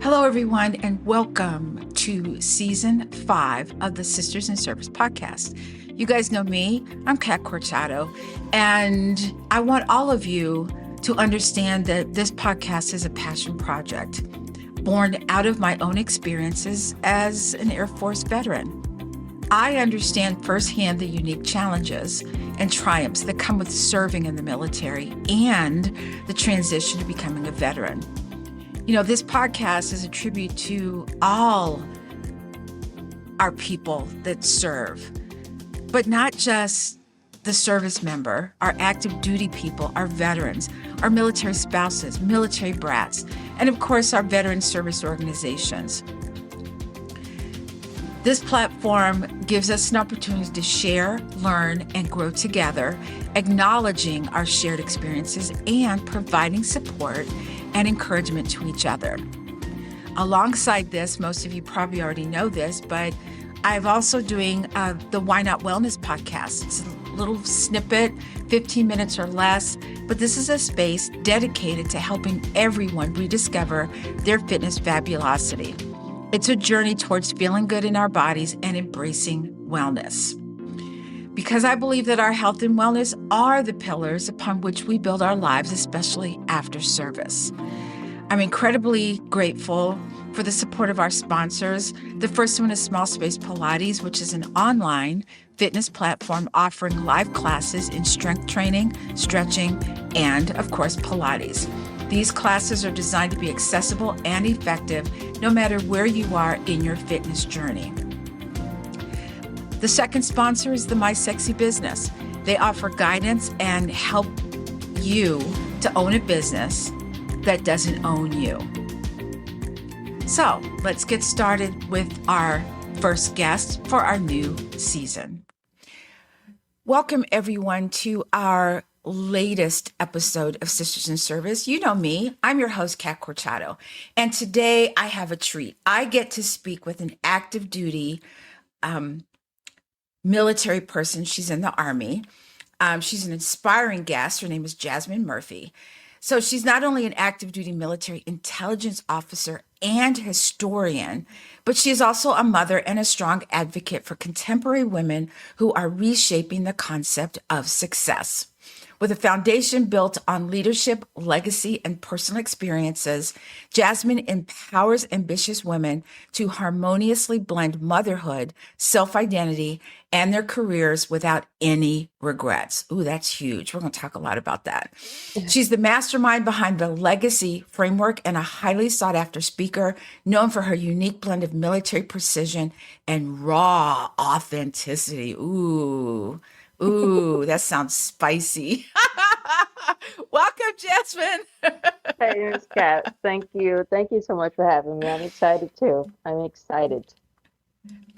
Hello, everyone, and welcome to Season 5 of the Sisters in Service podcast. You guys know me, I'm Kat Corchado, and I want all of you to understand that this podcast is a passion project born out of my own experiences as an Air Force veteran. I understand firsthand the unique challenges and triumphs that come with serving in the military and the transition to becoming a veteran. You know, this podcast is a tribute to all our people that serve, but not just the service member, our active duty people, our veterans, our military spouses, military brats, and of course, our veteran service organizations. This platform gives us an opportunity to share, learn, and grow together, acknowledging our shared experiences and providing support and encouragement to each other. Alongside this, most of you probably already know this, but I'm also doing the Why Not Wellness podcast. It's a little snippet, 15 minutes or less, but this is a space dedicated to helping everyone rediscover their fitness fabulosity. It's a journey towards feeling good in our bodies and embracing wellness. Because I believe that our health and wellness are the pillars upon which we build our lives, especially after service. I'm incredibly grateful for the support of our sponsors. The first one is Small Space Pilates, which is an online fitness platform offering live classes in strength training, stretching, and of course, Pilates. These classes are designed to be accessible and effective no matter where you are in your fitness journey. The second sponsor is the My Sexy Business. They offer guidance and help you to own a business that doesn't own you. So let's get started with our first guest for our new season. Welcome everyone to our latest episode of Sisters in Service. You know me, I'm your host, Kat Corchado. And today I have a treat. I get to speak with an active duty military person. She's in the Army. She's an inspiring guest. Her name is Jasmine Murphy. So she's not only an active duty military intelligence officer and historian, but she is also a mother and a strong advocate for contemporary women who are reshaping the concept of success. With a foundation built on leadership, legacy, and personal experiences, Jasmine empowers ambitious women to harmoniously blend motherhood, self-identity, and their careers without any regrets. Ooh, that's huge. We're going to talk a lot about that. She's the mastermind behind the Legacy framework and a highly sought-after speaker known for her unique blend of military precision and raw authenticity. Ooh, that sounds spicy. Welcome, Jasmine. Hey, Miss Kat. Thank you. Thank you so much for having me. I'm excited too. I'm excited.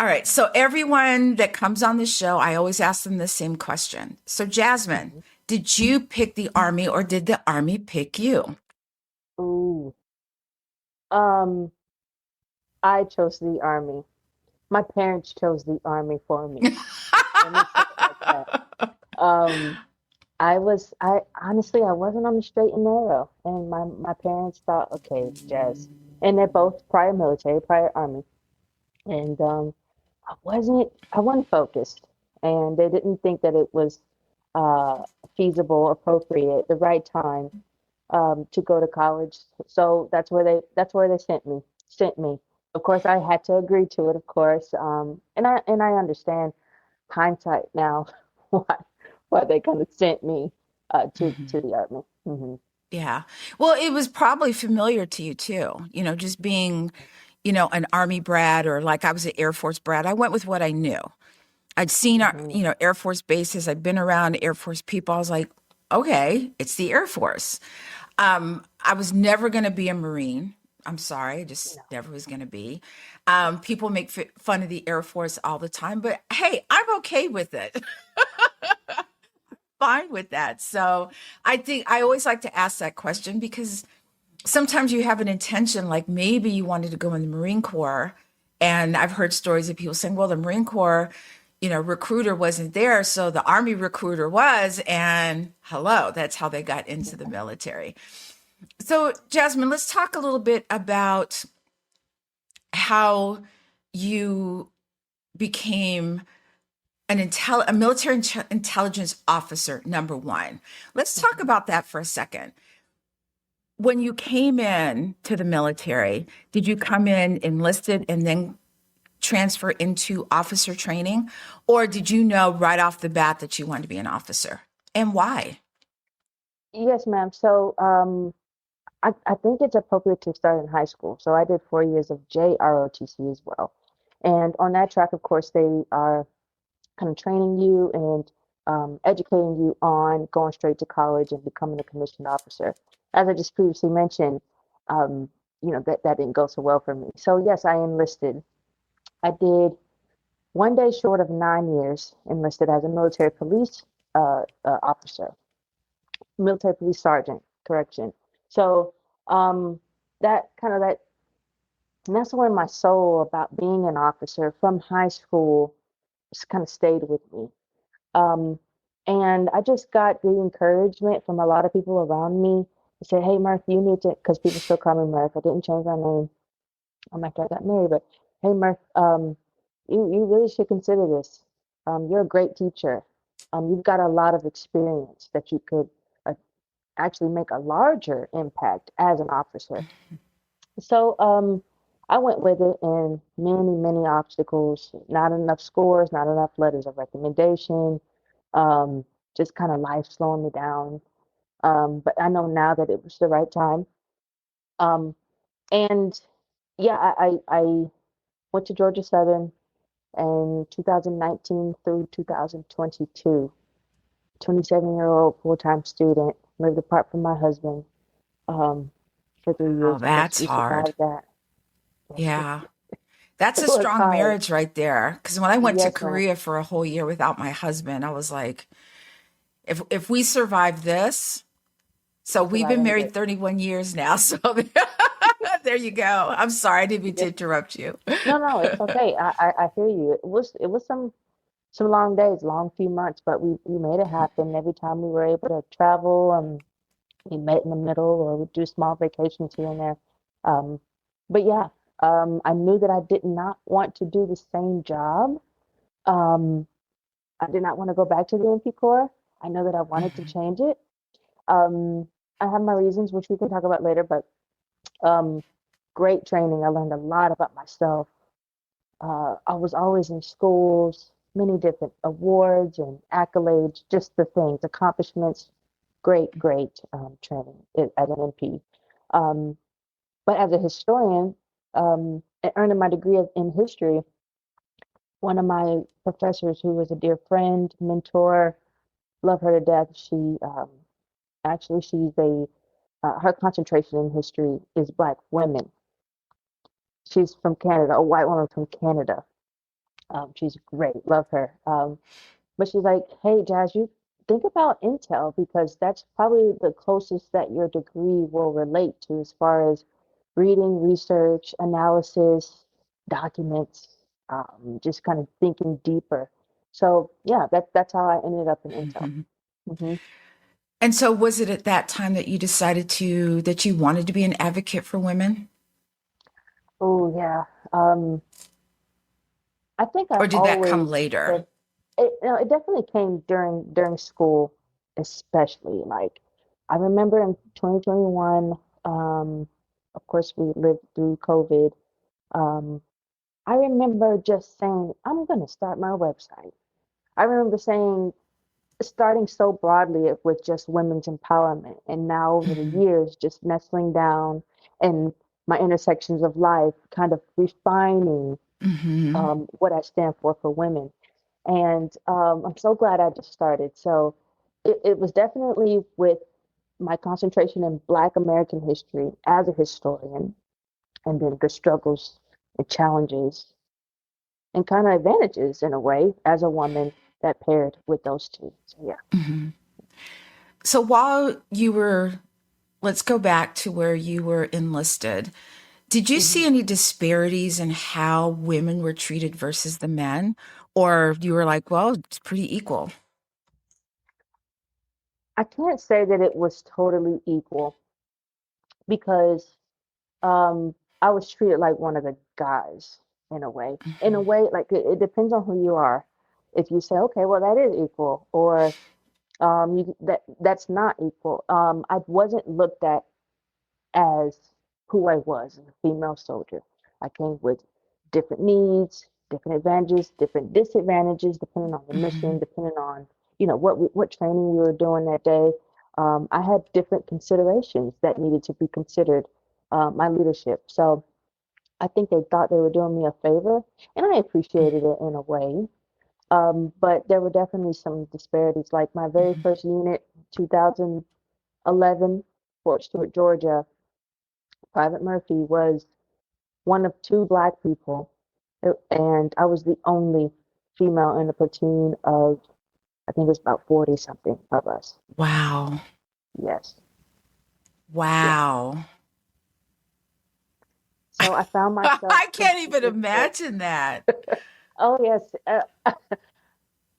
All right. So everyone that comes on the show, I always ask them the same question. So Jasmine, did you pick the Army or did the Army pick you? Ooh. I chose the Army. My parents chose the Army for me. Let me say it like that. I honestly, I wasn't on the straight and narrow, and my parents thought, okay, Jazz, and they're both prior military, prior Army, and I wasn't focused, and they didn't think that it was feasible, appropriate, the right time to go to college. So that's where they sent me. Of course, I had to agree to it, of course, and I understand hindsight now why they kind of sent me to the Army. Mm-hmm. Yeah. Well, it was probably familiar to you too, just being, an Army brat or like I was an Air Force brat. I went with what I knew. I'd seen, Air Force bases. I'd been around Air Force people. I was like, okay, it's the Air Force. I was never going to be a Marine. I'm sorry, I just never was going to be. People make fun of the Air Force all the time, but hey, I'm okay with it. Fine with that. So I think I always like to ask that question because sometimes you have an intention, like maybe you wanted to go in the Marine Corps. And I've heard stories of people saying, well, the Marine Corps, recruiter wasn't there. So the Army recruiter was, and hello, that's how they got into the military. So Jasmine, let's talk a little bit about how you became a military intelligence officer, number one. Let's talk Mhm. about that for a second. When you came in to the military, did you come in enlisted and then transfer into officer training? Or did you know right off the bat that you wanted to be an officer? And why? Yes, ma'am. So, I think it's appropriate to start in high school. So I did 4 years of JROTC as well. And on that track, of course, they are kind of training you and educating you on going straight to college and becoming a commissioned officer. As I just previously mentioned, um, that didn't go so well for me. So yes, I enlisted. I did one day short of 9 years enlisted as a military police officer, military police sergeant, correction. So um, that kind of that nestled in my soul about being an officer from high school just kind of stayed with me. Um, and I just got the encouragement from a lot of people around me to say, "Hey, Murph, you need to," because people still call me Murph. I didn't change my name after I got married, but hey, Murph, you really should consider this. You're a great teacher. You've got a lot of experience that you could uh, actually make a larger impact as an officer. So, I went with it, and many, many obstacles, not enough scores, not enough letters of recommendation, um, just kind of life slowing me down. But I know now that it was the right time. Um, and yeah, I went to Georgia Southern in 2019 through 2022. 27-year-old full-time student, lived apart from my husband um, for 3 years. Oh, Of course, that's we hard. survived that. Yeah. That's It a was strong hard. marriage right there. Because when I went to Yes, ma'am. Korea for a whole year without my husband, I was like, if we survive this, so We'll we've survive been anything. married 31 years now. So there you go. I'm sorry, I didn't mean to Yes. interrupt you. No, no, it's okay. I hear you. It was some long days, long few months, but we made it happen. Every time we were able to travel, we met in the middle, or we do small vacations here and there. Um, but yeah, I knew that I did not want to do the same job. Um, I did not want to go back to the NP Corps. I know that I wanted to change it. Um, I have my reasons, which we can talk about later, but um, great training. I learned a lot about myself. I was always in schools, many different awards and accolades, just the things, accomplishments. Great, great training as an NP. Um, but as a historian, and earning my degree in history, one of my professors, who was a dear friend, mentor, love her to death. Actually, her concentration in history is Black women. She's from Canada, a white woman from Canada. She's great, love her. But she's like, "Hey, Jazz, you think about Intel, because that's probably the closest that your degree will relate to as far as reading, research, analysis, documents, just kind of thinking deeper." So yeah, that's how I ended up in Intel. Hmm. And so was it at that time that you decided that you wanted to be an advocate for women? Oh yeah. Um, I think Or I've did that come always later? said it. No, it definitely came during school, especially. Like I remember in 2021. Of course, we lived through COVID. Um, I remember just saying, "I'm going to start my website." I remember saying, starting so broadly with just women's empowerment, and now over the Hmm. years, just nestling down in my intersections of life, kind of refining Hmm. what I stand for women. And I'm so glad I just started. So it was definitely with my concentration in Black American history as a historian, and then the struggles and challenges and kind of advantages in a way as a woman that paired with those two. So yeah. Hmm. So while you were, let's go back to where you were enlisted. Did you Hmm. see any disparities in how women were treated versus the men? Or you were like, well, it's pretty equal? I can't say that it was totally equal, because I was treated like one of the guys in a way. In a Mhm. way, like it depends on who you are. If you say, okay, well, that is equal, or that's not equal. I wasn't looked at as who I was as a female soldier. I came with different needs, different advantages, different disadvantages, depending on the mission, Mhm. depending on what training we were doing that day. I had different considerations that needed to be considered my leadership. So I think they thought they were doing me a favor, and I appreciated it in a way. But there were definitely some disparities. Like my very Mhm. first unit, 2011, Fort Stewart, Georgia, Private Murphy was one of two black people, and I was the only female in the platoon of, I think it was about 40 something of us. Wow. Yes, yes. Wow. So I found myself I can't even competing. imagine that. Oh, yes.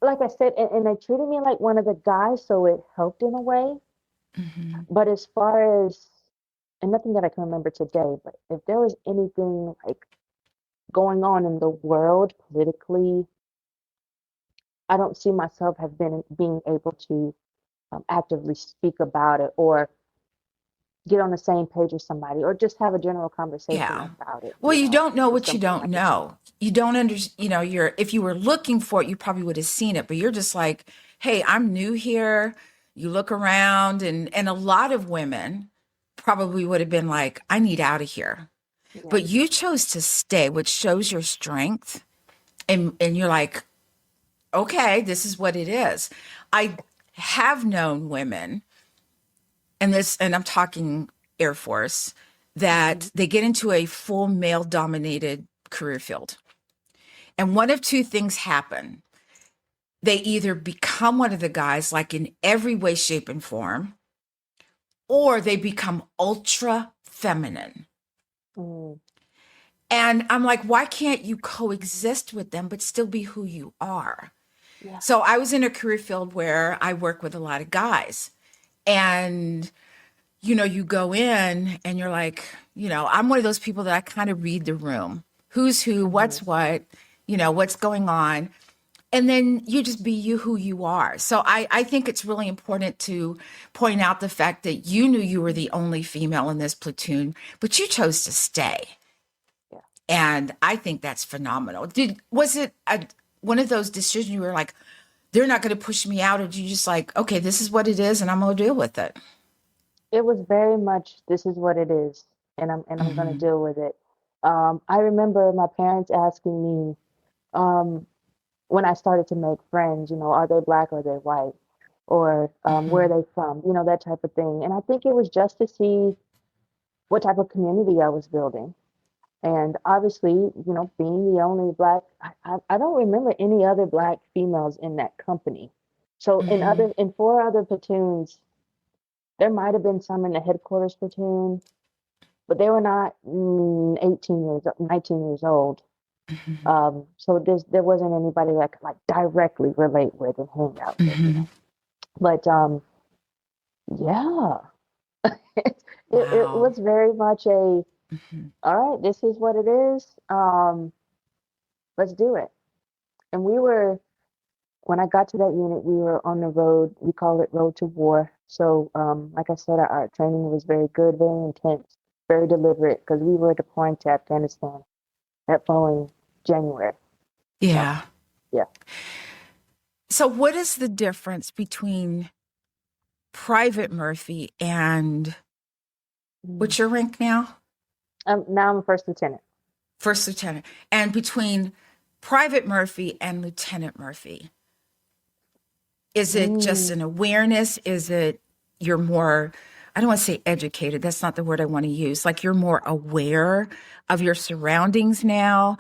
Like I said, and they treated me like one of the guys, so it helped in a way. Mhm. But as far as, and nothing that I can remember today, but if there was anything like going on in the world politically, I don't see myself have been being able to actively speak about it or get on the same page with somebody or just have a general conversation Yeah. about it, Well, you don't know with what you something don't I could see. know. You don't you're, if you were looking for it, you probably would have seen it, but you're just like, hey, I'm new here. You look around, and a lot of women probably would have been like, I need out of here. But Yes. you chose to stay, which shows your strength. And you're like, okay, this is what it is. I have known women, and I'm talking Air Force, Hmm. that they get into a full male dominated career field. And one of two things happen. They either become one of the guys, like in every way, shape, and form, or they become ultra feminine. Mm, And I'm like, why can't you coexist with them, but still be who you are? yeah. So I was in a career field where I work with a lot of guys. And you go in and you're like, I'm one of those people that I kind of read the room. Who's who, Hmm. what's what, what's going on. And then you just be you who you are. So I think it's really important to point out the fact that you knew you were the only female in this platoon, but you chose to stay. Yeah. And I think that's phenomenal. Was it one of those decisions you were like, they're not going to push me out, or did you just like, okay, this is what it is and I'm going to deal with it? It was very much this is what it is, and I'm gonna Hmm. deal with it. I remember my parents asking me um, when I started to make friends, are they black or are they white, or where are Hmm. they from, that type of thing. And I think it was just to see what type of community I was building. And obviously, being the only black, I don't remember any other black females in that company. So Hmm. in four other platoons, there might have been some in the headquarters platoon, but they were not 18 years, 19 years old. Hmm. So there wasn't anybody that I could like directly relate with and hang out with. Hmm. But yeah, it Wow. was very much a, Hmm. all right, this is what it is. Let's do it. And when I got to that unit, we were on the road. We call it road to war. So, like I said, our training was very good, very intense, very deliberate because we were deploying to Afghanistan that following January. So, Yeah. yeah. So, what is the difference between Private Murphy and Mm. what's your rank now? Now I'm a first lieutenant. First lieutenant. And between Private Murphy and Lieutenant Murphy? Is it just Mm. an awareness? Is it you're more, I don't want to say educated, that's not the word I want to use. Like you're more aware of your surroundings now.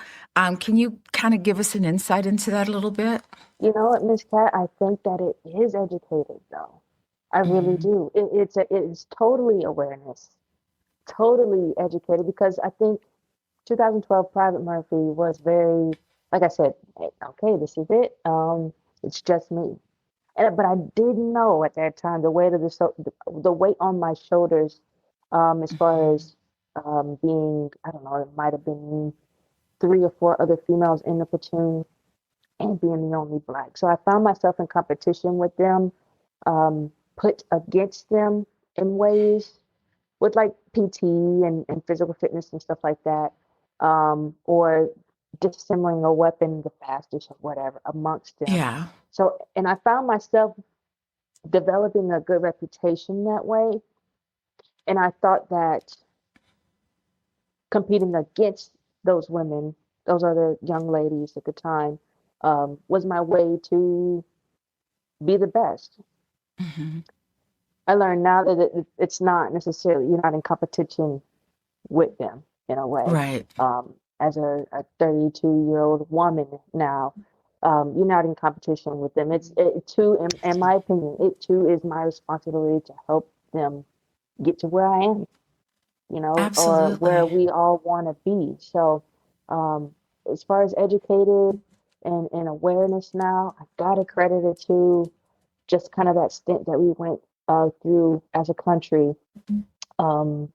Can you kind of give us an insight into that a little bit? You know what, Miss Cat? I think that it is educated, though. I really Hmm. do. It's totally awareness, totally educated because I think 2012 Private Murphy was very, like I said, okay, this is it. It's just me. But I didn't know at that time the weight of the weight on my shoulders, as far Hmm. as being, I don't know, it might have been three or four other females in the platoon and being the only black. So I found myself in competition with them, put against them in ways with like PT and physical fitness and stuff like that, or disassembling a weapon the fastest or whatever amongst them. Yeah. So, and I found myself developing a good reputation that way. And I thought that competing against those women, those other young ladies at the time, was my way to be the best. Hmm. I learned now that it's not necessarily, you're not in competition with them in a way. Right. As a 32-year-old woman now, you're not in competition with them. It too, in my opinion, it too is my responsibility to help them get to where I am, or where Absolutely. we all want to be. So, um, as far as educated and awareness now, I gotta credit it to just kind of that stint that we went through as a country,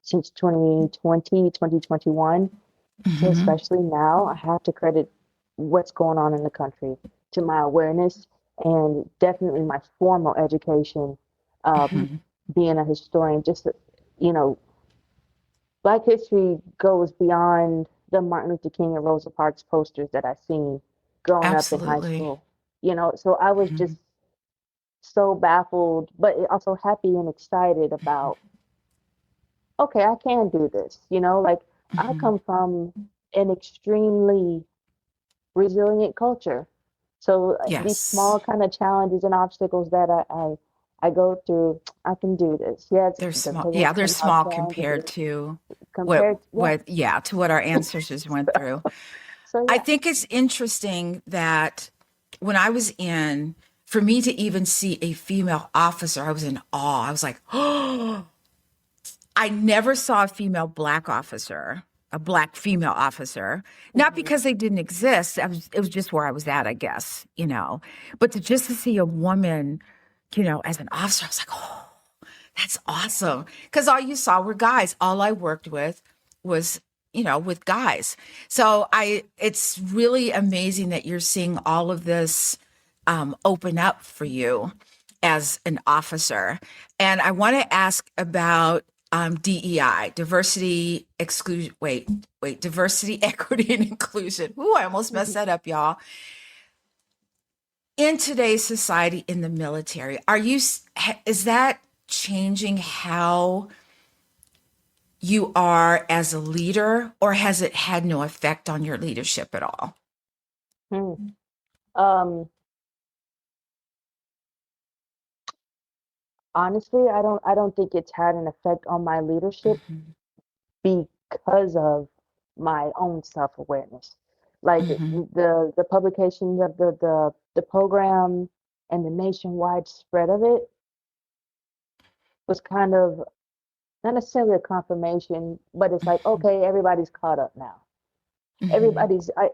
since 2020, 2021 to Hmm. especially now. I have to credit what's going on in the country to my awareness and definitely my formal education, um, Hmm. being a historian. Just, you know, Black history goes beyond the Martin Luther King and Rosa Parks posters that I seen growing up in high Absolutely. school. So I was Hmm. just so baffled, but also happy and excited Hmm. about, okay, I can do this. Like I Hmm. come from an extremely resilient culture. So these Yes. small kind of challenges and obstacles that I go through, I can do this. Yeah, They're it does small. take Yeah, they're some help small compared challenges to compared, yeah. to what our ancestors went through. So I yeah. think it's interesting that when I was for me to even see a female officer, I was in awe. I was like, oh, I never saw a female black officer, a black female officer, not Hmm. because they didn't exist. It was just where I was at, I guess. But to see a woman, as an officer, I was like, oh, that's awesome. Because all you saw were guys. All I worked with was, with guys. So it's really amazing that you're seeing all of this open up for you as an officer. And I want to ask about DEI, diversity, exclusion. Wait, diversity, equity, and inclusion. Ooh, I almost messed Hmm. that up, y'all. In today's society, in the military, is that changing how you are as a leader, or has it had no effect on your leadership at all? Hmm. Um, Honestly, I don't think it's had an effect on my leadership Hmm. because of my own self-awareness. Like Hmm. the publication of the program and the nationwide spread of it was kind of not necessarily a confirmation, but it's like, okay, everybody's caught up now. Hmm.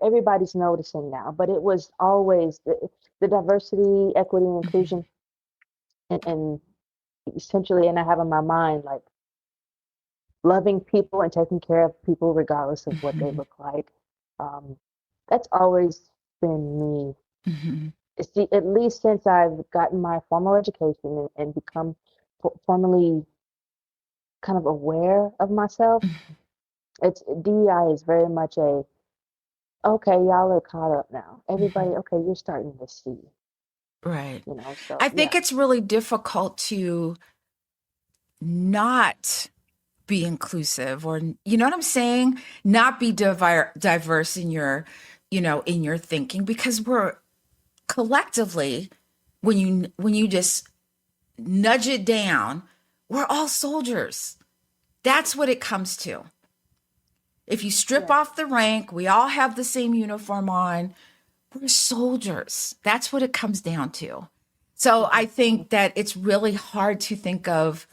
Everybody's noticing now, but it was always the diversity, equity, and inclusion, and essentially, and I have in my mind like loving people and taking care of people regardless of what they Hmm. look like. Um, that's always been me. Hmm. At least since I've gotten my formal education and become formally kind of aware of myself. It's DEI is very much a, okay, y'all are caught up now. Everybody, Hmm. okay, you're starting to see, Right. so I yeah. think it's really difficult to not be inclusive, or you know what I'm saying, not be diverse in your in your thinking, because we're collectively, when you just nudge it down, we're all soldiers. That's what it comes to. If you strip Yeah. off the rank, we all have the same uniform on. We're soldiers. That's what it comes down to. So I Hmm. think that it's really hard to think of,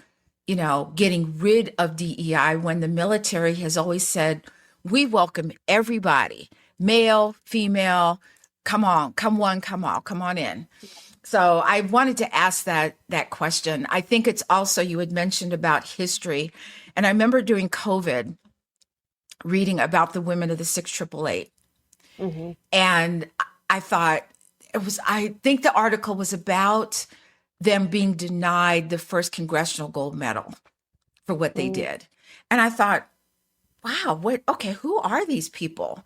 getting rid of DEI when the military has always said, we welcome everybody, male, female, come on, come one, come all, come on in. So I wanted to ask that question. I think it's also, you had mentioned about history, and I remember during COVID, reading about the women of the 6888. Mm-hmm. And I thought I think the article was about them being denied the first congressional gold medal for what they Mm-hmm. did. And I thought, wow, okay, who are these people?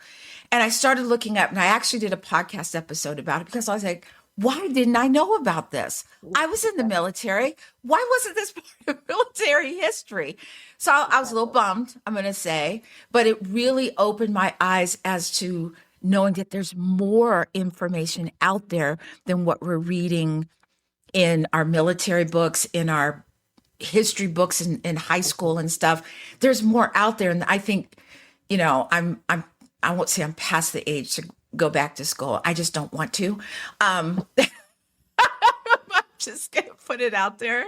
And I started looking up, and I actually did a podcast episode about it because I was like, why didn't I know about this? I was in the Exactly. military. Why wasn't this part of military history? So I was a little Exactly. bummed, I'm going to say, but it really opened my eyes as to knowing that there's more information out there than what we're reading in our military books, in our history books in high Mm-hmm. school and stuff. There's more out there. And I think, I won't say I'm past the age to go back to school. I just don't want to. I'm just going to put it out there.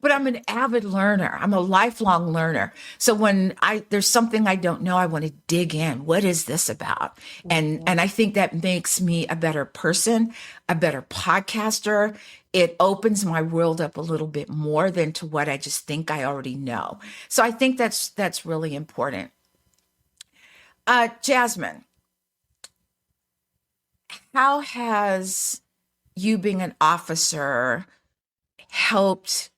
But I'm an avid learner. I'm a lifelong learner. So when there's something I don't know, I want to dig in. What is this about? And I think that makes me a better person, a better podcaster. It opens my world up a little bit more than to what I just think I already know. So I think that's really important. Jasmine, how has you being an officer helped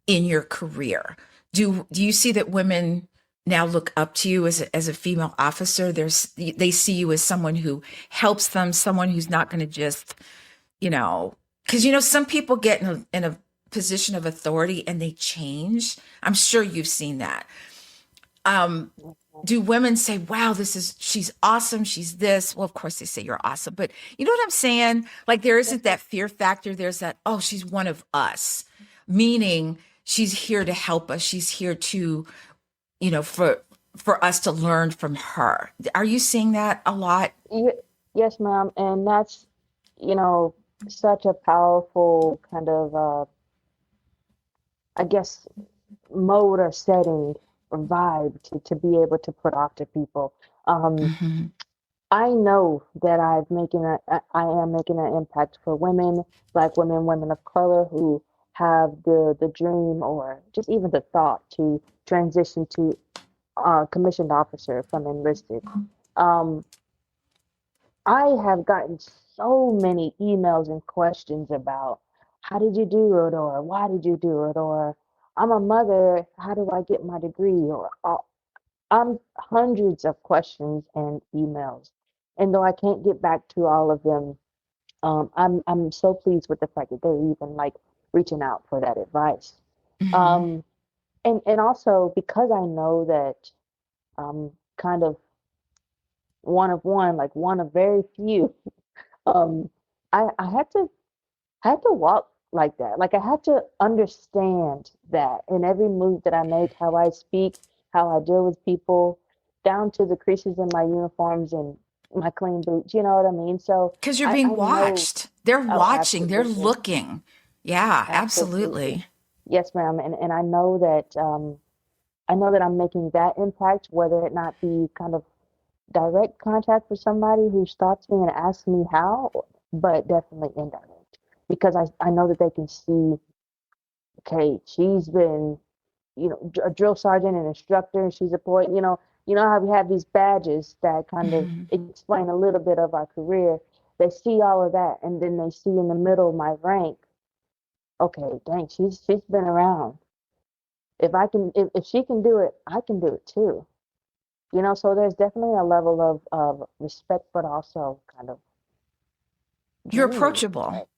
in your career? Do you see that women now look up to you as a female officer? They see you as someone who helps them, someone who's not going to just, because some people get in a position of authority and they change. I'm sure you've seen that. Do women say, wow, she's awesome, she's this? Well, of course they say you're awesome, but you know what I'm saying? Like there isn't that fear factor. There's that, oh, she's one of us, meaning she's here to help us. She's here to, for us to learn from her. Are you seeing that a lot? Yes, ma'am. And that's, you know, such a powerful kind of, I guess, mode or setting or vibe to be able to put off to people. Um, Hmm. I know that I am making an impact for women, Black women, women of color who have the dream or just even the thought to transition to commissioned officer from enlisted. Um, I have gotten so many emails and questions about how did you do it, or why did you do it, or I'm a mother, how do I get my degree, or I'm hundreds of questions and emails. And though I can't get back to all of them, I'm so pleased with the fact that they're even like reaching out for that advice. Hmm. Um, and also because I know that kind of one of one, like one of very few, um, I had to walk like that. Like I had to understand that in every move that I make, how I speak, how I deal with people, down to the creases in my uniforms and my clean boots. You know what I mean? So Because you're I being know. watched. They're Oh, watching. They're absolutely, looking. Yeah, absolutely. absolutely. Yes, ma'am. And I know that I'm making that impact, whether it not be kind of direct contact with somebody who stops me and asks me how, but definitely indirect. Because I know that they can see, okay, she's been, a drill sergeant and instructor, and she's a boy, you know how we have these badges that kind of Hmm. explain a little bit of our career. They see all of that, and then they see in the middle of my rank, okay, dang, she's been around. If she can do it, I can do it too. So there's definitely a level of respect, but also kind of You're dreamy approachable. respect.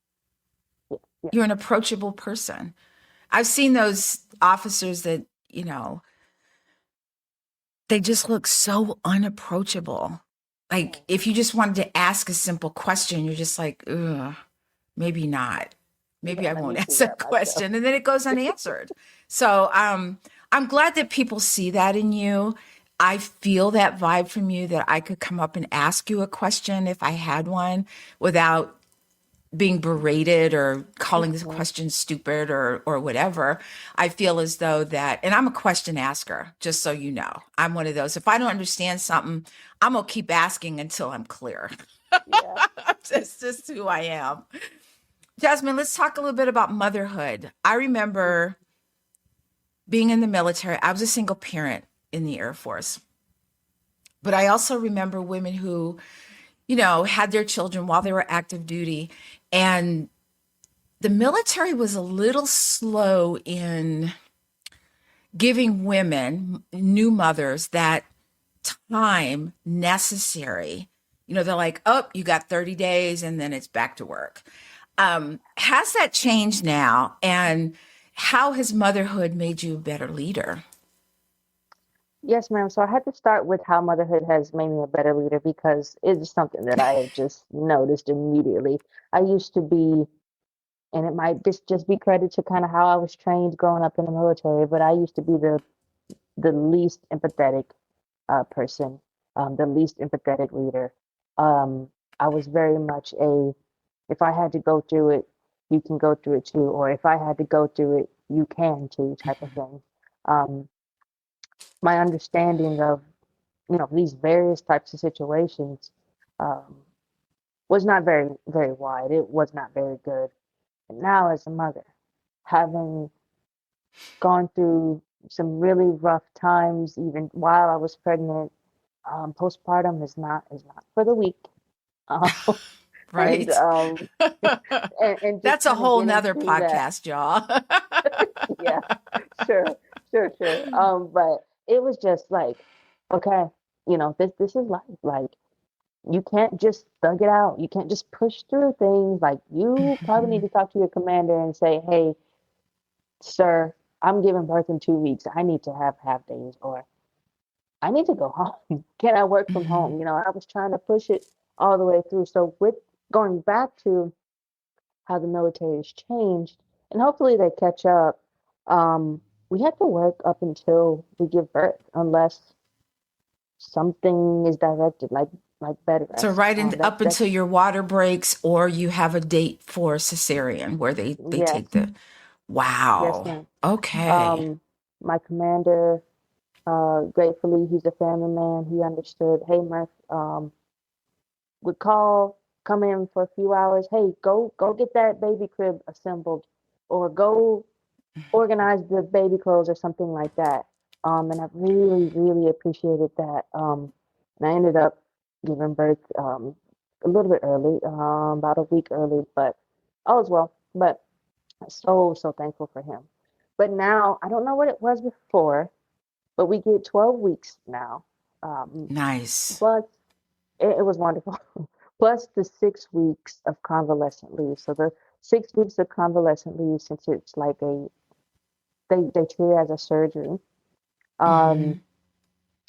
Yeah, yeah. You're an approachable person. I've seen those officers that, they just look so unapproachable. Like if you just wanted to ask a simple question, you're just like, ugh, maybe not. Maybe Yeah, I let won't me see ask that that myself. question. And then it goes unanswered. So I'm glad that people see that in you. I feel that vibe from you that I could come up and ask you a question if I had one without being berated or calling this Mhm. question stupid or whatever. I feel as though that, and I'm a question asker, just so you know. I'm one of those. If I don't understand something, I'm gonna keep asking until I'm clear. Yeah. That's just who I am. Jasmine, let's talk a little bit about motherhood. I remember being in the military. I was a single parent in the Air Force. But I also remember women who, had their children while they were active duty. And the military was a little slow in giving women, new mothers, that time necessary. They're like, oh, you got 30 days and then it's back to work. Has that changed now? And how has motherhood made you a better leader? Yes, ma'am. So I had to start with how motherhood has made me a better leader because it's something that I have just noticed immediately. I used to be, and it might just be credit to kind of how I was trained growing up in the military, but I used to be the least empathetic person, the least empathetic leader. Um, I was very much if I had to go through it, you can go through it too, or if I had to go through it, you can too, type of thing. Um, my understanding of these various types of situations um, was not very wide. It was not very good. And now, as a mother, having gone through some really rough times, even while I was pregnant, postpartum is not for the weak. Um, and Right? and just That's a kind of whole getting nother through that. podcast, y'all. Yeah, sure, sure. But it was just like, okay, this is life. Like, you can't just thug it out. You can't just push through things. Like, you probably need Mhm. to talk to your commander and say, hey, sir, I'm giving birth in 2 weeks. I need to have half days, or I need to go home. Can I work from Mhm. home? I was trying to push it all the way through. So with going back to how the military has changed, and hopefully they catch up, we have to work up until we give birth, unless something is directed, like bed So rest. right up That's until your water breaks or you have a date for cesarean where they take yes, the yes, wow. ma'am. Okay. Um, my commander, gratefully, he's a family man. He understood. Hey, Murph, would call, come in for a few hours. Hey, go get that baby crib assembled, or go organize the baby clothes or something like that. And I really appreciated that. And I ended up giving birth a little bit early, about a week early, but all is well. But so thankful for him. But now I don't know what it was before, but we get 12 weeks now. Um, Nice. plus it was wonderful. Plus the 6 weeks of convalescent leave. So the 6 weeks of convalescent leave, since it's like they treat it as a surgery. Um, Hmm.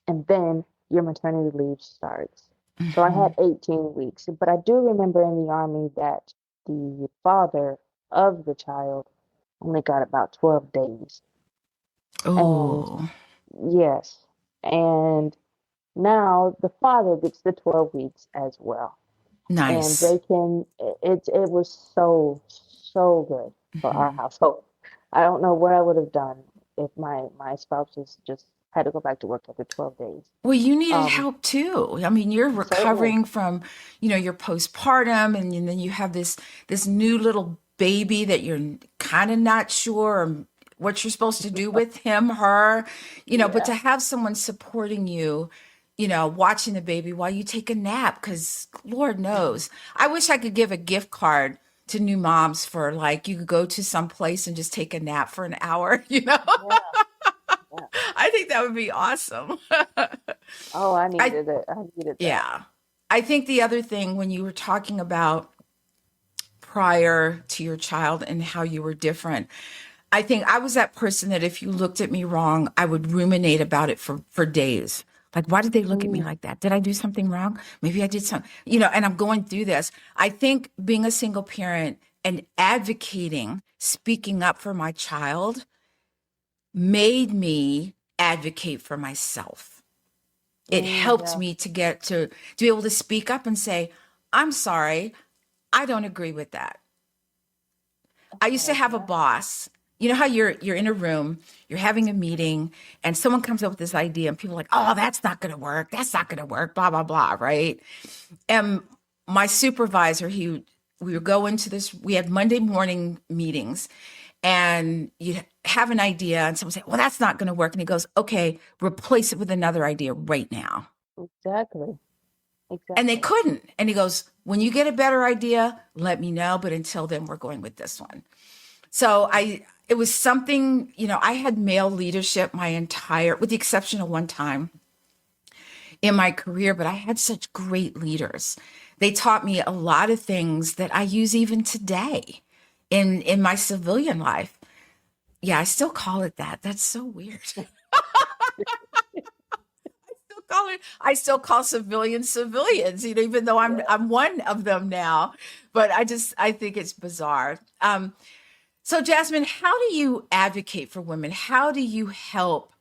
and then your maternity leave starts. So I Hmm. had 18 weeks, but I do remember in the army that the father of the child only got about 12 days. And Oh, yes, and now the father gets the 12 weeks as well. And nice. they can, it was so good for our Mhm. household. I don't know what I would have done if my spouses just had to go back to work after 12 days. Well, you needed Um, help too. I mean, you're Certainly. recovering from, your postpartum, and then you have this new little baby that you're kind of not sure what you're supposed to do with him, her, but Yeah. to have someone supporting you, watching the baby while you take a nap, because Lord knows, I wish I could give a gift card to new moms for like you could go to some place and just take a nap for an hour, Yeah. Yeah. I think that would be awesome. Oh, I I needed it. I needed that. Yeah. I think the other thing when you were talking about prior to your child and how you were different, I think I was that person that if you looked at me wrong, I would ruminate about it for days. Like, why did they look at me Mm, like that? Did I do something wrong? Maybe I did something, and I'm going through this. I think being a single parent and advocating, speaking up for my child made me advocate for myself. It helped yeah. me to be able to speak up and say, I'm sorry, I don't agree with that. I used to Okay. have a Yeah. boss. You know how you're in a room, you're having a meeting, and someone comes up with this idea, and people are like, oh, that's not gonna work, that's not gonna work, blah, blah, blah, right? And my supervisor, we would go into this, we had Monday morning meetings, and you have an idea, and someone say, well, that's not gonna work. And he goes, okay, replace it with another idea right now. Exactly. And they Exactly. couldn't. And he goes, when you get a better idea, let me know. But until then, we're going with this one. So it was something, I had male leadership my entire, with the exception of one time in my career, but I had such great leaders. They taught me a lot of things that I use even today in my civilian life. Yeah, I still call it that. That's so weird. I still call civilians civilians, even though Yeah. I'm one of them now. But I think it's bizarre. So Jasmine, how do you advocate for women? How do you help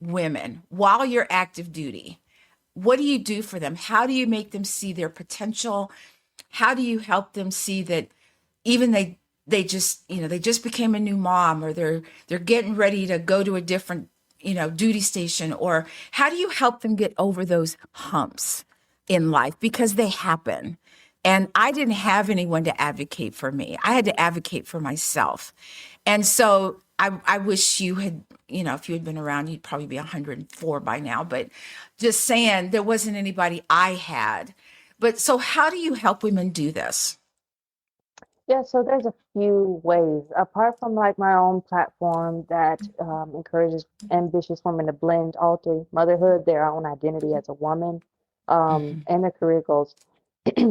women while you're active duty? What do you do for them? How do you make them see their potential? How do you help them see that even they just became a new mom, or they're getting ready to go to a different duty station? Or how do you help them get over those humps in life, because they happen? And I didn't have anyone to advocate for me. I had to advocate for myself. And so I wish you had, if you had been around, you'd probably be 104 by now. But just saying, there wasn't anybody I had. But so how do you help women do this? Yeah, so there's a few ways, apart from like my own platform that encourages ambitious women to blend all through motherhood, their own identity as a woman, Mhm. and their career goals.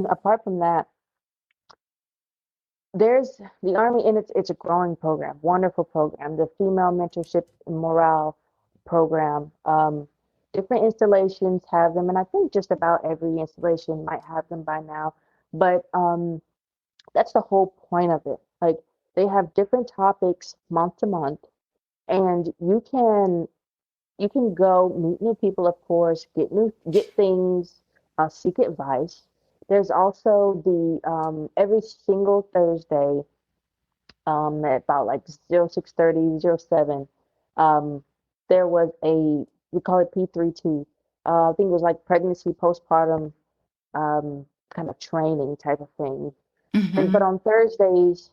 Apart from that, there's the Army, and it's a growing program, wonderful program, the Female Mentorship and Morale program. Different installations have them, and I think just about every installation might have them by now. But that's the whole point of it. Like they have different topics month to month, and you can go meet new people, of course, get things, seek advice. There's also the every single Thursday, at about like 06:30, 07, um, there was we call it P32. I think it was like pregnancy postpartum, kind of training type of thing. And but Mhm. on Thursdays,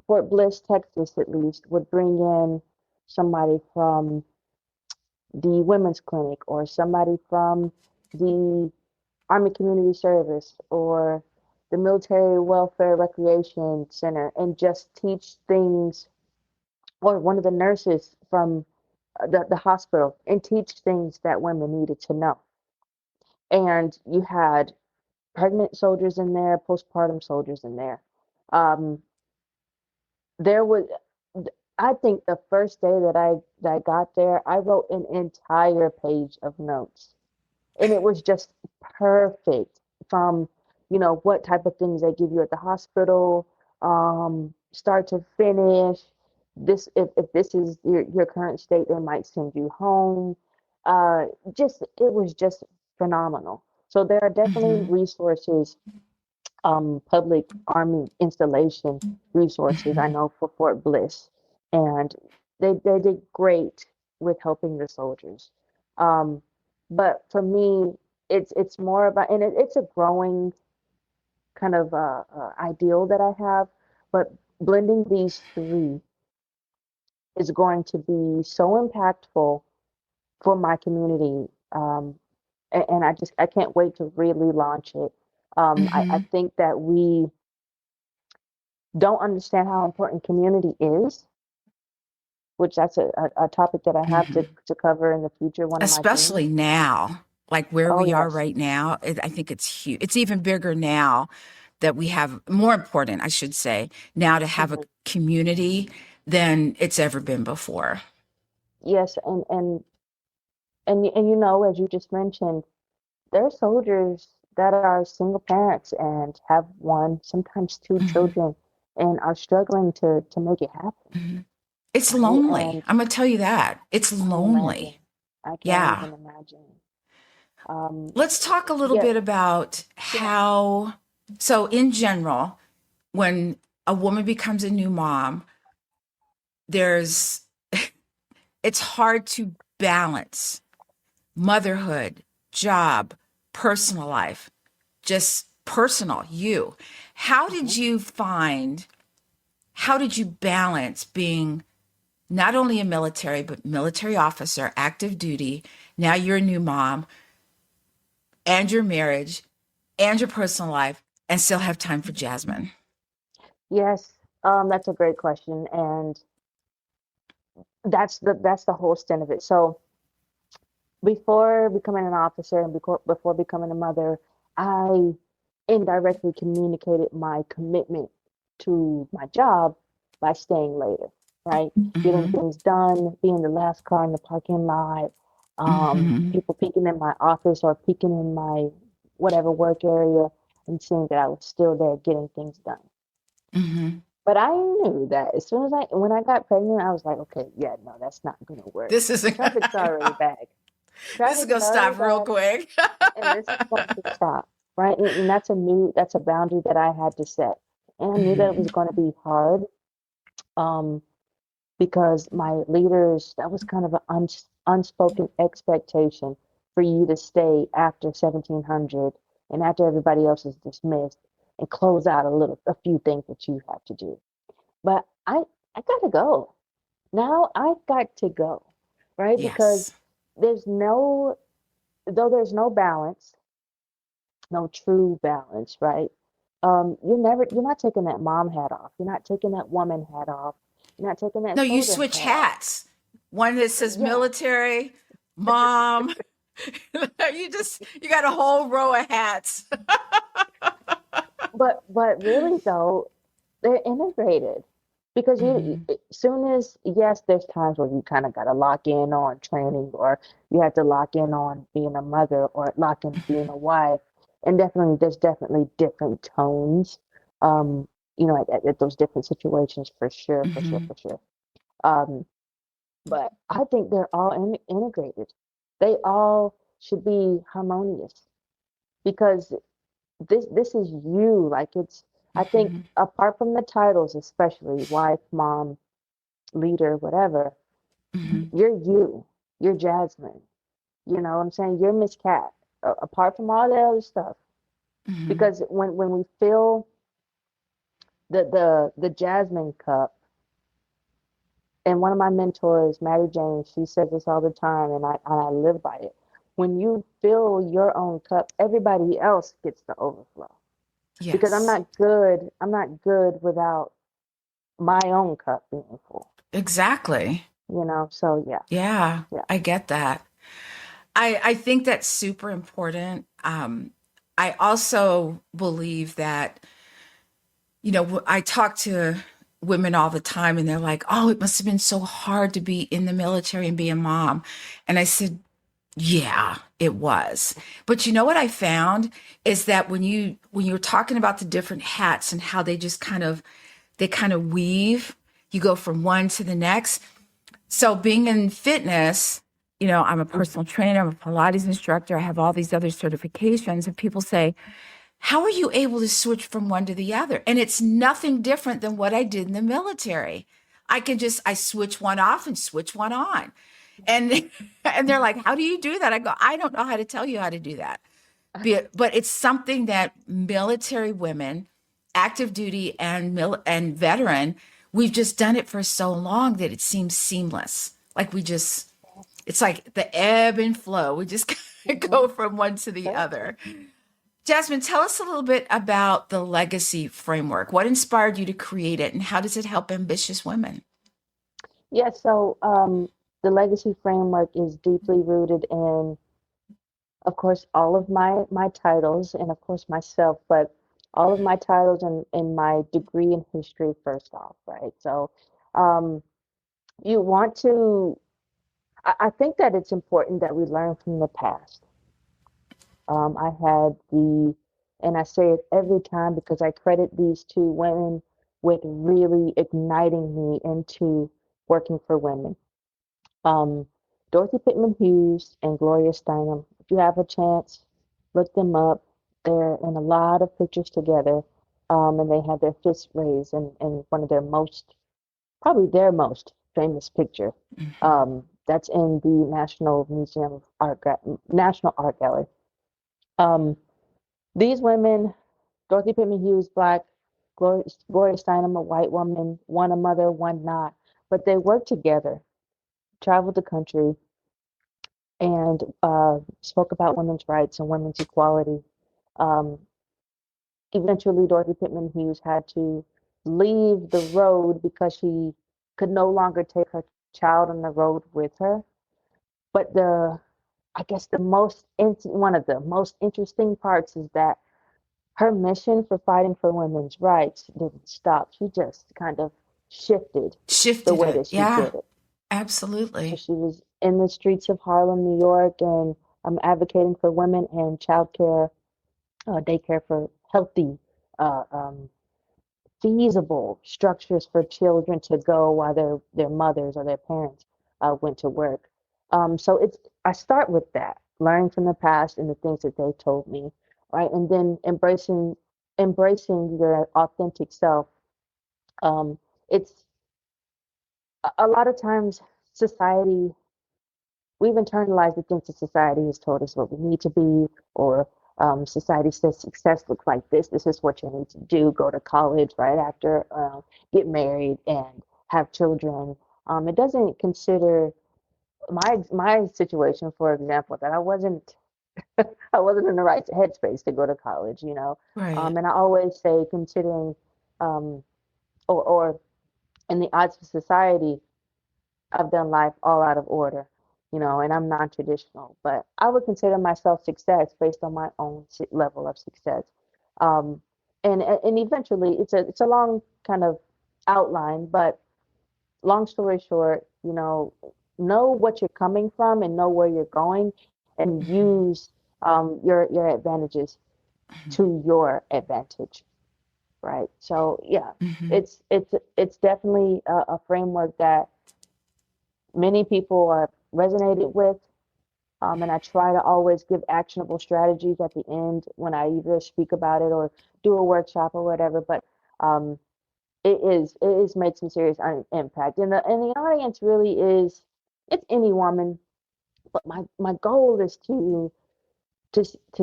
Fort Bliss, Texas, at least, would bring in somebody from the women's clinic, or somebody from the Army Community Service, or the Military Welfare Recreation Center, and just teach things, or one of the nurses from the hospital, and teach things that women needed to know. And you had pregnant soldiers in there, postpartum soldiers in there. Um, there was, I think the first day that I got there, I wrote an entire page of notes, and it was just perfect, from what type of things they give you at the hospital, start to finish. This, if this is your current state, they might send you home. Just it was just phenomenal. So there are definitely Mhm. resources, public Army installation resources, I Mhm. know, for Fort Bliss, and they did great with helping the soldiers. Um, but for me, it's more about, and it's a growing kind of ideal that I have, but blending these three is going to be so impactful for my community. And I can't wait to really launch it. I Mhm. think that we don't understand how important community is, which that's a topic that I have Mhm. to cover in the future, one of my dreams. Especially now, like where Oh, we are yes. right now, I think it's huge. It's even bigger now that we have, more important, I should say, now to have a Hmm. community than it's ever been before. Yes, and as you just mentioned, there are soldiers that are single parents and have one, sometimes two Mhm. children, and are struggling to make it happen, Mhm. It's right? lonely. And I'm gonna tell you that. It's I can imagine. lonely. I can't Yeah. even imagine. Um, Let's talk a little yeah, bit about yeah. how, so in general, when a woman becomes a new mom, there's, it's hard to balance motherhood, job, personal life, just personal, you. How Mhm. did you find, how did you balance being not only a military, but military officer, active duty? Now you're a new mom. and your marriage and your personal life and still have time for Jasmine? Yes, that's a great question, and that's the whole stint of it. So before becoming an officer and before becoming a mother, I indirectly communicated my commitment to my job by staying later, right? Getting Mm-hmm. things done, being the last car in the parking lot, Mm-hmm. people peeking in my office or peeking in my whatever work area and seeing that I was still there getting things done. Mm-hmm. But I knew that as soon as when I got pregnant, I was like, okay, yeah, no, that's not gonna work. This is Traffic's this already back. is Traffic's gonna already stop real back, quick. and this is going to stop, right? And that's a boundary that I had to set. And I knew that it Mm-hmm. was going to be hard, um, because my leaders, that was kind of an unspoken expectation for you to stay after 1700 and after everybody else is dismissed and close out a few things that you have to do. But I gotta go. Now I've got to go, right? Because Yes. there's no, though there's no balance, no true balance, right? You're not taking that mom hat off. You're not taking that woman hat off. You're not taking that No, you soldier switch hat off. hats. One that says Yeah, military, mom. You got a whole row of hats. but really though, they're integrated because Mm-hmm. soon as yes, there's times where you kind of got to lock in on training or you have to lock in on being a mother or lock in being a wife, and definitely there's definitely different tones, um, at those different situations for sure, for sure, Mm-hmm. for sure. Um, but I think they're all integrated. They all should be harmonious because this is you. Like I think Mm-hmm. apart from the titles, especially wife, mom, leader, whatever, Mm-hmm. you're you. You're Jasmine. You know what I'm saying? You're Miss Cat. Apart from all the other stuff, Mm-hmm. because when we fill the Jasmine cup, and one of my mentors, Maddie James, she says this all the time, and I live by it. When you fill your own cup, everybody else gets the overflow. Because Yes. I'm not good without my own cup being full, Exactly. So yeah, Yeah, yeah. I get that. I think that's super important. I also believe that, I talk to women all the time and they're like, oh, it must have been so hard to be in the military and be a mom. And I said, yeah, it was. But you know what I found is that when you're talking about the different hats and how they kind of weave, you go from one to the next. So being in fitness, I'm a Mhm. personal trainer, I'm a Pilates instructor, I have all these other certifications, and people say, how are you able to switch from one to the other? And it's nothing different than what I did in the military. I switch one off and switch one on. And and they're like, how do you do that? I go, I don't know how to tell you how to do that. But it's something that military women, active duty and veteran, we've just done it for so long that it seems seamless. It's like the ebb and flow. We just Mhm. go from one to the Totally. other. Jasmine, tell us a little bit about the legacy framework. What inspired you to create it, and how does it help ambitious women? Yeah, so the legacy framework is deeply rooted in, of course, all of my titles and of course myself, but all of my titles and my degree in history first off, right? So um, you want to, I think that it's important that we learn from the past. I had and I say it every time because I credit these two women with really igniting me into working for women. Um, Dorothy Pittman Hughes and Gloria Steinem. If you have a chance, look them up. They're in a lot of pictures together, and they have their fists raised in one of probably their most famous picture. Mhm. That's in the National Art Gallery. Um, these women, Dorothy Pittman Hughes, black, Gloria Steinem, a white woman, one a mother, one not, but they worked together, traveled the country, and spoke about women's rights and women's equality. Um, Eventually, Dorothy Pittman Hughes had to leave the road because she could no longer take her child on the road with her. But I guess one of the most interesting parts is that her mission for fighting for women's rights didn't stop. She just kind of shifted the Shifted way it. that she Yeah, did it. So absolutely. she was in the streets of Harlem, New York, and advocating for women and childcare, daycare for healthy, uh, um, feasible structures for children to go while their mothers or their parents went to work. So I start with that, learning from the past and the things that they told me, right, and then embracing your authentic self. Um, it's a lot of times society we've internalized the things that society has told us what we need to be, or society says success looks like this. This is what you need to do. Go to college right after, get married and have children. It doesn't consider my situation, for example, that I wasn't in the right headspace to go to college, you know. Right. And I always say considering, um, or in the odds of society, I've done life all out of order, you know, and I'm non-traditional, but I would consider myself success based on my own level of success. Um, and eventually, it's a long kind of outline, but long story short, you know what you're coming from and know where you're going, and Mhm. use your advantages to your advantage, right? So yeah, Mhm. it's definitely a framework that many people are resonated with. And I try to always give actionable strategies at the end when I either speak about it or do a workshop or whatever. But um, it is made some serious impact, and the audience really is it's any woman. But my goal is to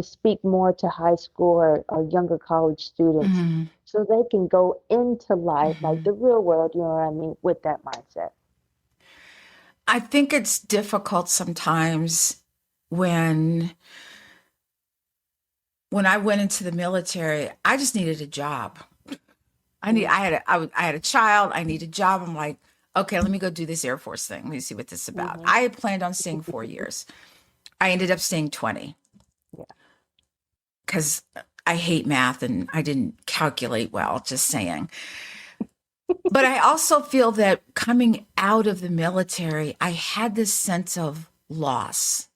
speak more to high school or younger college students, Mhm. so they can go into life like Mhm. the real world. You know what I mean? With that mindset. I think it's difficult sometimes when when I went into the military, I just needed a job. Mm-hmm. I had a child, I need a job. I'm like, okay, let me go do this Air Force thing. Let me see what this is about. Mm-hmm. I had planned on staying 4 years. I ended up staying 20 Yeah. because I hate math and I didn't calculate well, just saying. But I also feel that coming out of the military, I had this sense of loss,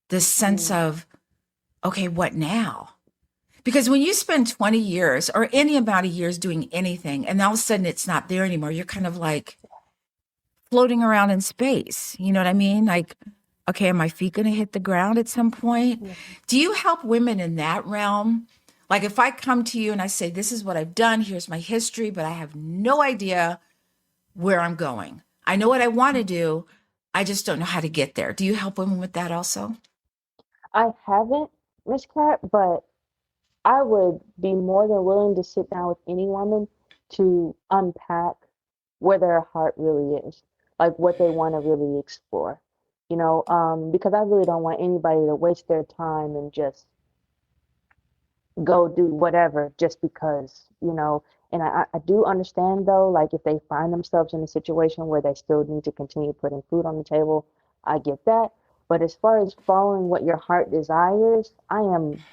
this sense Mm-hmm. of, okay, what now? Because when you spend 20 years or any amount of years doing anything and all of a sudden it's not there anymore, you're kind of like floating around in space. You know what I mean? Like, okay, are my feet going to hit the ground at some point? Do you help women in that realm? Like, if I come to you and I say, this is what I've done, here's my history, but I have no idea where I'm going. I know what I want to do. I just don't know how to get there. Do you help women with that also? I haven't, Miss Cat, but I would be more than willing to sit down with any woman to unpack where their heart really is, like what they want to really explore. Because I really don't want anybody to waste their time and just go do whatever just because, and I do understand though, like if they find themselves in a situation where they still need to continue putting food on the table, I get that. But as far as following what your heart desires, I am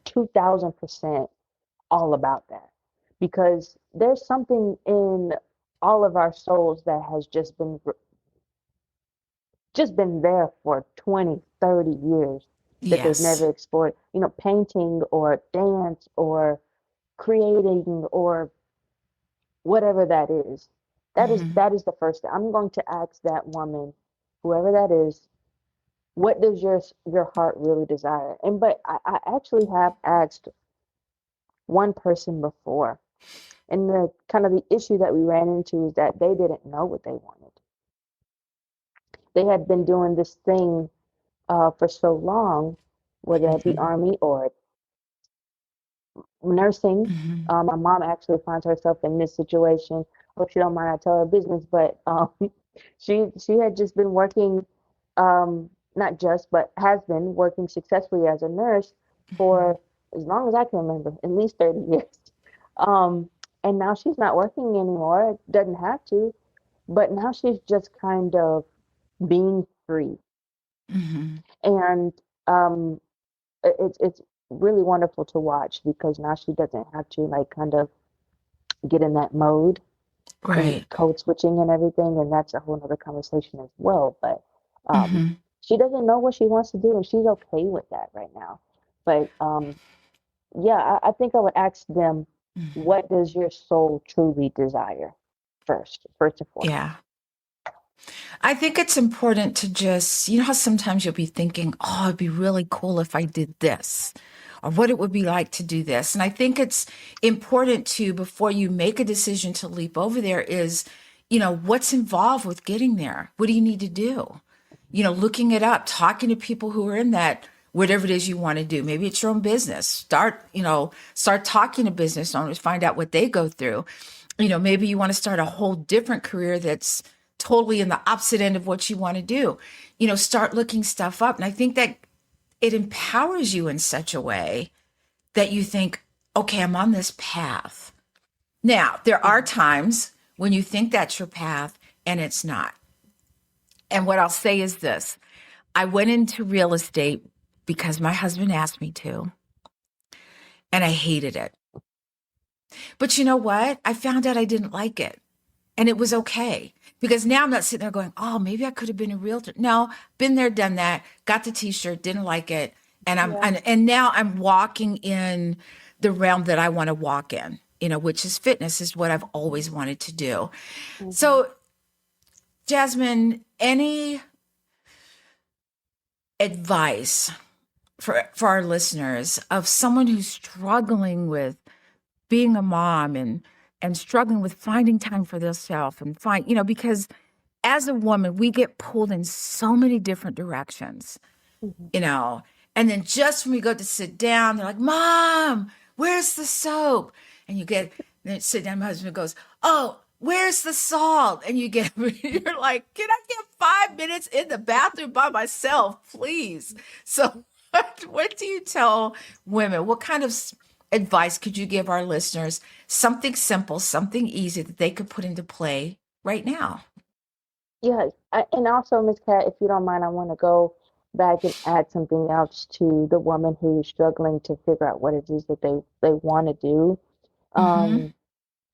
2000% all about that, because there's something in all of our souls that has just been there for 20, 30 years that they've Yes. never explored, painting or dance or creating or whatever that is. That is Hmm. that is the first thing. I'm going to ask that woman, whoever that is, what does your heart really desire? And but I actually have asked one person before. And the kind of the issue that we ran into is that they didn't know what they wanted. They had been doing this thing for so long, whether it be Hmm. army or nursing. Hmm. My mom actually finds herself in this situation. Hope she don't mind I tell her business, but she had just been working. not just, but has been working successfully as a nurse for as long as I can remember, at least 30 years. Um, and now she's not working anymore, doesn't have to, but now she's just kind of being free. Hmm. And it's really wonderful to watch because now she doesn't have to like kind of get in that mode and Right. code switching and everything, and that's a whole nother conversation as well. But um, Hmm. she doesn't know what she wants to do, and she's okay with that right now. But yeah, I think I would ask them, what does your soul truly desire first and foremost. Yeah. I think it's important to just, you know how sometimes you'll be thinking, oh, it'd be really cool if I did this, or what it would be like to do this. And I think it's important to, before you make a decision to leap over there, is, what's involved with getting there? What do you need to do? Looking it up, talking to people who are in that, whatever it is you want to do. Maybe it's your own business. Start talking to business owners, find out what they go through. Maybe you want to start a whole different career that's totally in the opposite end of what you want to do. Start looking stuff up. And I think that it empowers you in such a way that you think, okay, I'm on this path. Now, there are Mhm. times when you think that's your path and it's not. And what I'll say is this: I went into real estate because my husband asked me to, and I hated it. But you know what? I found out I didn't like it. And it was okay because now I'm not sitting there going, oh, maybe I could have been a realtor. No, been there, done that, got the t-shirt, didn't like it. And Yeah. and now I'm walking in the realm that I want to walk in, which is fitness, is what I've always wanted to do. Hmm. So, Jasmine, any advice for our listeners of someone who's struggling with being a mom and struggling with finding time for themselves and because as a woman, we get pulled in so many different directions, Hmm. you know. And then just when we go to sit down, they're like, Mom, where's the soap? And you get, then sit down, my husband goes, Oh, where's the salt? And you get, you're like, Can I get 5 minutes in the bathroom by myself, please? So, what do you tell women? What kind of advice could you give our listeners? Something simple, something easy that they could put into play right now. Yeah, and also, Miss Cat, if you don't mind, I want to go back and add something else to the woman who's struggling to figure out what it is that they want to do. Mm-hmm. Um,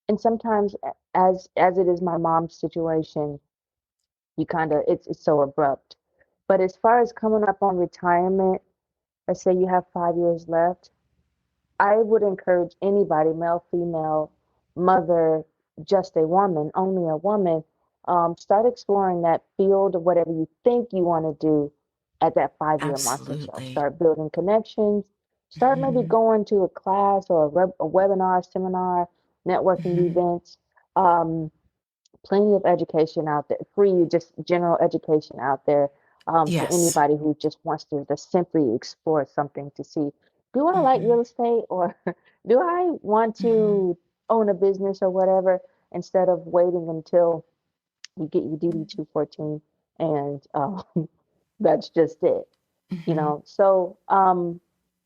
and sometimes, as it is my mom's situation, you kind of it's so abrupt. But as far as coming up on retirement, let's say you have 5 years left, I would encourage anybody, male, female, mother, just a woman, only a woman, start exploring that field of whatever you think you want to do at that 5 year mark or so. Absolutely. Start building connections. Start maybe Hmm. going to a class or a webinar, seminar, networking Hmm. events. Um, Plenty of education out there, free, just general education out there, for Yes. anybody who just wants to simply explore something to see, do I like Hmm. real estate, or do I want Hmm. to own a business or whatever, instead of waiting until you get your DD 214 and that's just it, you Hmm. know. So,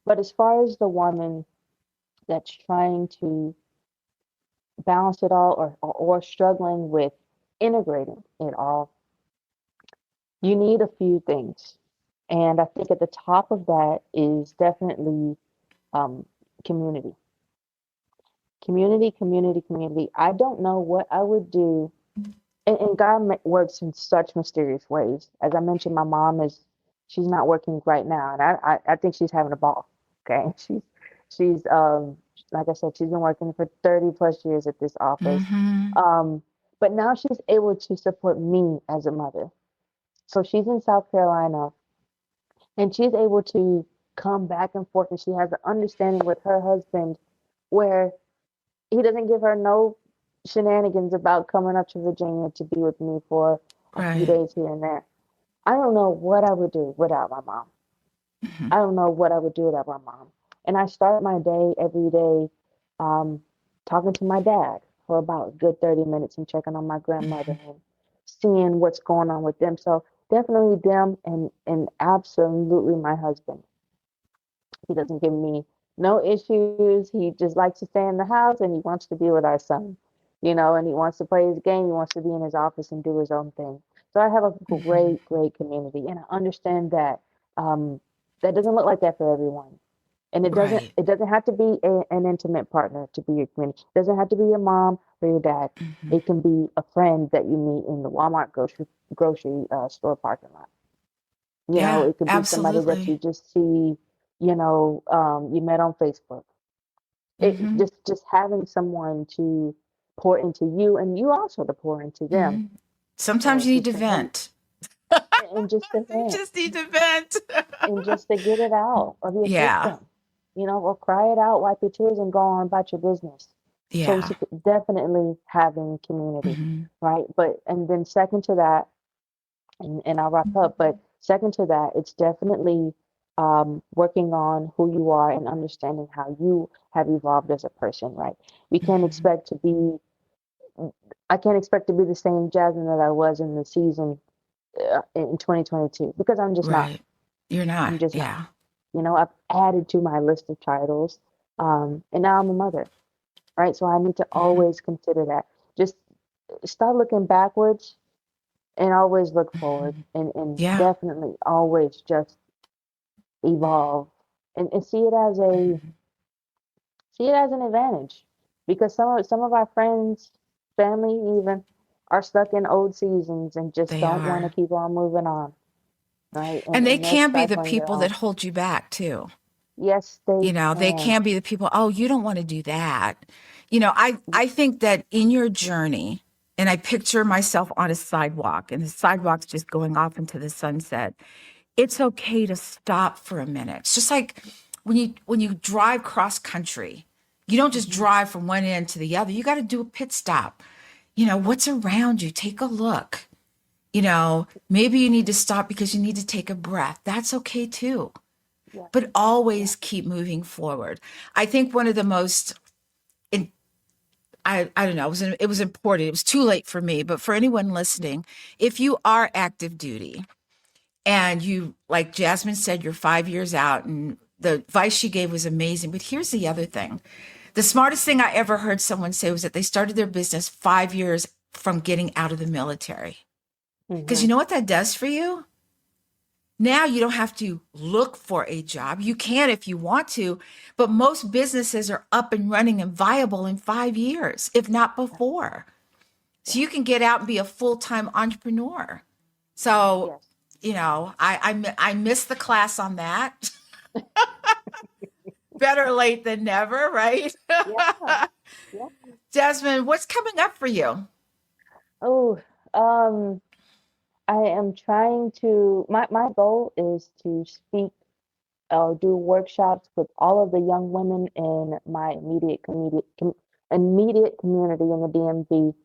but as far as the woman that's trying to balance it all, or struggling with integrating it all, you need a few things. And I think at the top of that is definitely um, community. Community, community, community. I don't know what I would do. And God works in such mysterious ways. As I mentioned, my mom she's not working right now. And I think she's having a ball. Okay. She's like I said, she's been working for 30 plus years at this office. Hmm. Um, but now she's able to support me as a mother. So she's in South Carolina, and she's able to come back and forth, and she has an understanding with her husband where he doesn't give her no shenanigans about coming up to Virginia to be with me for a few Right. days here and there. I don't know what I would do without my mom. Hmm. I don't know what I would do without my mom. And I start my day every day um, talking to my dad for about a good 30 minutes and checking on my grandmother and seeing what's going on with them. So definitely them and absolutely my husband. He doesn't give me no issues. He just likes to stay in the house and he wants to be with our son, and he wants to play his game. He wants to be in his office and do his own thing. So I have a Hmm. great community, and I understand that that doesn't look like that for everyone. And Right. it doesn't have to be an intimate partner to be your community. It doesn't have to be your mom or your dad. Hmm. It can be a friend that you meet in the Walmart grocery store parking lot. Yeah, It could be somebody that absolutely. you just see, you met on Facebook. It Hmm. just having someone to pour into you and you also to pour into them, Hmm. Sometimes you need just to to vent vent. and just to You vent just need to vent. and just to get it out of your Yeah. system, or cry it out, wipe your tears, and go on about your business. So it's Yeah. definitely having community, Hmm. right? But and then second to that, and I'll wrap up. But second to that, it's definitely working on who you are and understanding how you have evolved as a person, right? We can't Hmm. expect to be, I can't expect to be the same Jasmine that I was in the season in 2022 because I'm just not. Right. You're not. I'm just not. Yeah. I've added to my list of titles, and now I'm a mother, right? So I need to Hmm. always consider that. Just start looking backwards and always look forward, Hmm. and Yeah. definitely always just evolve and Hmm. see it as an advantage because some of our friends, family even, are stuck in old seasons and just They don't want to are. keep on moving on, right? And they And they're can be the stifling their people own. that hold you back too. Yes, they They can. can be the people, oh, you don't want to do that. I think that in your journey, and I picture myself on a sidewalk and the sidewalk's just going off into the sunset. It's okay to stop for a minute. It's just like when you drive cross country, you don't just Hmm. drive from one end to the other. You got to do a pit stop. What's around you? Take a look. Maybe you need to stop because you need to take a breath. That's okay too. Yes, But yes, always keep moving forward. I think one of the most in, I don't know, it was important. It was too late for me, but for anyone listening, if you are active duty, and you, like Jasmine said, you're 5 years out, and the advice she gave was amazing. But here's the other thing. The smartest thing I ever heard someone say was that they started their business 5 years from getting out of the military. Because hmm, you know what that does for you? Now you don't have to look for a job. You can if you want to, but most businesses are up and running and viable in 5 years, if not before. So yes, you can get out and be a full-time entrepreneur. So, yes, I missed the class on that. Better late than never, right? yeah, yeah. Jasmine, what's coming up for you? Oh, um, I am trying to. My goal is to speak do workshops with all of the young women in my immediate community in the DMV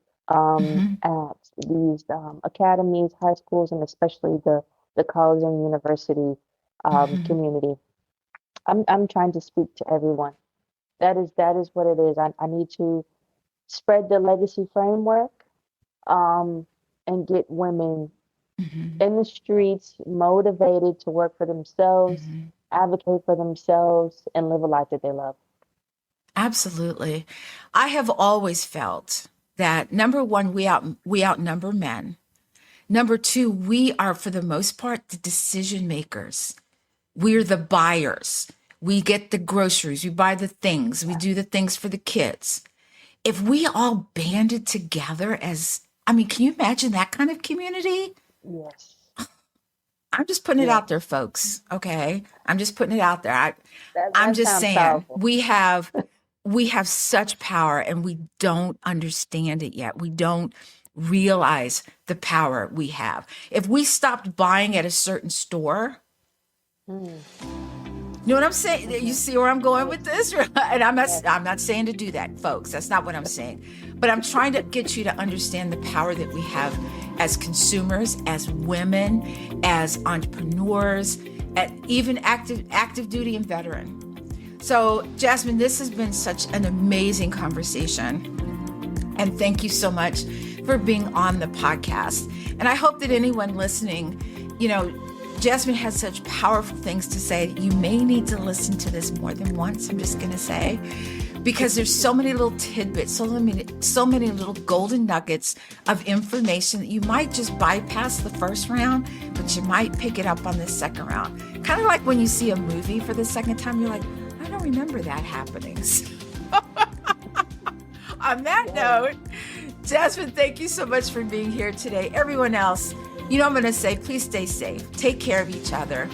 Hmm. at these academies, high schools, and especially the college and university Hmm. community. I'm trying to speak to everyone. That is what it is. I need to spread the legacy framework um, and get women Hmm. in the streets, motivated to work for themselves, Hmm. advocate for themselves, and live a life that they love. Absolutely. I have always felt that number one, we outnumber men. Number two, we are for the most part the decision makers. We're the buyers. We get the groceries, we buy the things, we do the things for the kids. If we all banded together I mean, can you imagine that kind of community? Yes, I'm just putting it out there, yes. folks. Okay. I'm just putting it out there. I'm That just sounds saying powerful. we have such power and we don't understand it yet. We don't realize the power we have. If we stopped buying at a certain store, Mm, you know what I'm saying? You hmm. see where I'm going Yes, with this? And I'm not yes. I'm not saying to do that, folks. That's not what I'm saying. But I'm trying to get you to understand the power that we have as consumers, as women, as entrepreneurs, even active duty and veteran. So, Jasmine, this has been such an amazing conversation. And thank you so much. for being on the podcast. And I hope that anyone listening, Jasmine has such powerful things to say. You may need to listen to this more than once, I'm just going to say, because there's so many little tidbits, so many little golden nuggets of information that you might just bypass the first round, but you might pick it up on the second round. Kind of like when you see a movie for the second time, you're like, I don't remember that happening. On that note, Jasmine, thank you so much for being here today. Everyone else, I'm going to say, please stay safe. Take care of each other.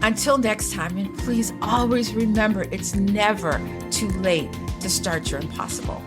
Until next time, and please always remember, it's never too late to start your impossible.